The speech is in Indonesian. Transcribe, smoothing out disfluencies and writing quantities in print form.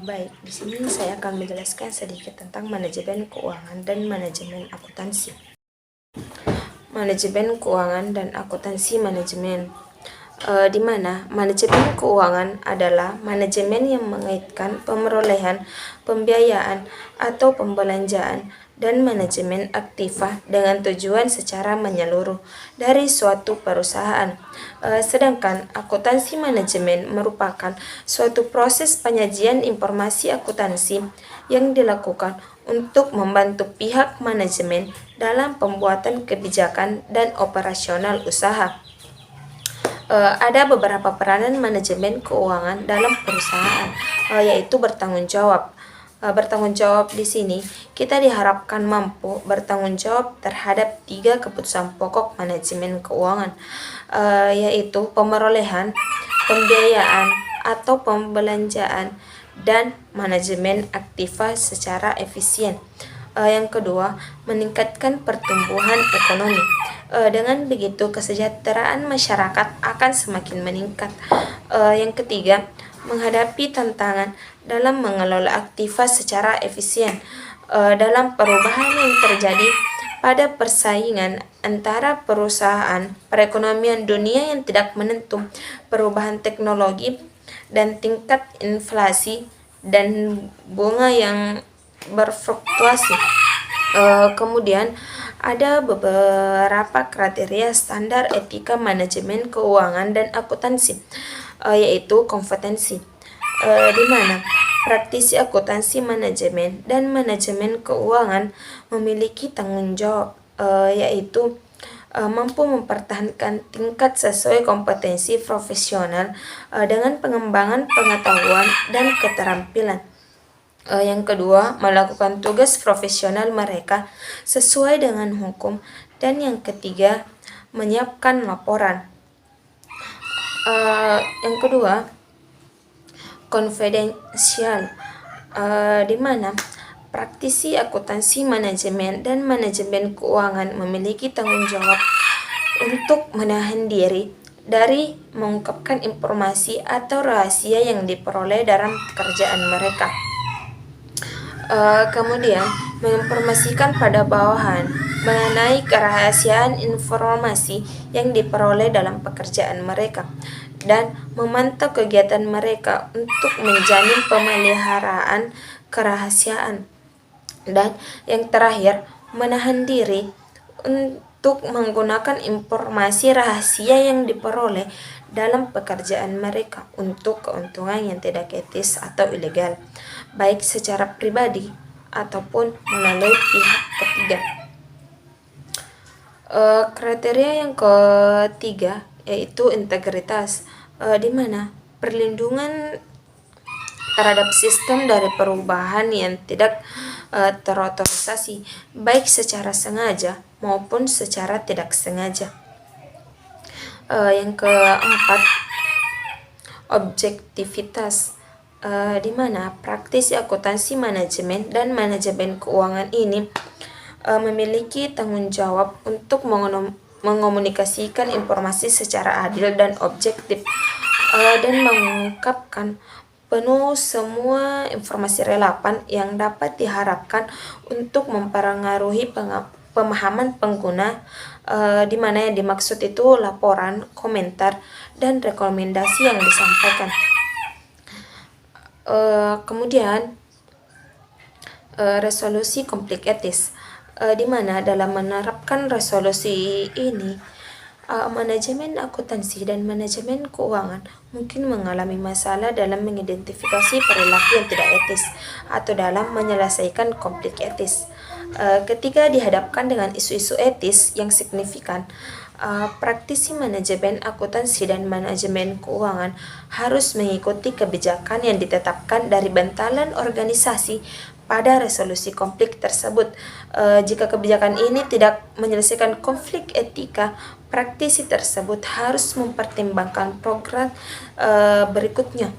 Baik, di sini saya akan menjelaskan sedikit tentang manajemen keuangan dan manajemen akuntansi. Manajemen keuangan dan akuntansi manajemen, di mana manajemen keuangan adalah manajemen yang mengaitkan pemerolehan, pembiayaan, atau pembelanjaan dan manajemen aktiva dengan tujuan secara menyeluruh dari suatu perusahaan. Sedangkan akuntansi manajemen merupakan suatu proses penyajian informasi akuntansi yang dilakukan untuk membantu pihak manajemen dalam pembuatan kebijakan dan operasional usaha. Ada beberapa peranan manajemen keuangan dalam perusahaan, yaitu bertanggung jawab. Bertanggung jawab di sini kita diharapkan mampu bertanggung jawab terhadap 3 keputusan pokok manajemen keuangan, yaitu pemerolehan, pembiayaan atau pembelanjaan, dan manajemen aktiva secara efisien. Yang kedua, meningkatkan pertumbuhan ekonomi. Dengan begitu, kesejahteraan masyarakat akan semakin meningkat. Yang ketiga, menghadapi tantangan dalam mengelola aktiva secara efisien. Dalam perubahan yang terjadi pada persaingan antara perusahaan, perekonomian dunia yang tidak menentu, perubahan teknologi, dan tingkat inflasi dan bunga yang berfluktuasi. Kemudian ada beberapa kriteria standar etika manajemen keuangan dan akuntansi, yaitu kompetensi, di mana praktisi akuntansi manajemen dan manajemen keuangan memiliki tanggung jawab, yaitu mampu mempertahankan tingkat sesuai kompetensi profesional dengan pengembangan pengetahuan dan keterampilan. Yang kedua, melakukan tugas profesional mereka sesuai dengan hukum. Dan yang ketiga, menyiapkan laporan. Yang kedua, konfidensial, di mana praktisi akuntansi manajemen dan manajemen keuangan memiliki tanggung jawab untuk menahan diri dari mengungkapkan informasi atau rahasia yang diperoleh dalam pekerjaan mereka. Kemudian menginformasikan pada bawahan mengenai kerahasiaan informasi yang diperoleh dalam pekerjaan mereka dan memantau kegiatan mereka untuk menjamin pemeliharaan kerahasiaan. Dan yang terakhir, menahan diri untuk menggunakan informasi rahasia yang diperoleh dalam pekerjaan mereka untuk keuntungan yang tidak etis atau ilegal, baik secara pribadi ataupun melalui pihak ketiga. Kriteria yang ketiga yaitu integritas, di mana perlindungan terhadap sistem dari perubahan yang tidak terotorisasi, baik secara sengaja maupun secara tidak sengaja. Yang keempat, objektivitas, di mana praktisi akuntansi manajemen dan manajemen keuangan ini memiliki tanggung jawab untuk mengomunikasikan informasi secara adil dan objektif, dan mengungkapkan penuh semua informasi relevan yang dapat diharapkan untuk mempengaruhi pemahaman pengguna, di mana yang dimaksud itu laporan, komentar, dan rekomendasi yang disampaikan. Kemudian resolusi konflik etis, di mana dalam menerapkan resolusi ini manajemen akuntansi dan manajemen keuangan mungkin mengalami masalah dalam mengidentifikasi perilaku yang tidak etis atau dalam menyelesaikan konflik etis. Ketika dihadapkan dengan isu-isu etis yang signifikan, praktisi manajemen akuntansi dan manajemen keuangan harus mengikuti kebijakan yang ditetapkan dari bantalan organisasi pada resolusi konflik tersebut. Jika kebijakan ini tidak menyelesaikan konflik etika, praktisi tersebut harus mempertimbangkan program berikutnya,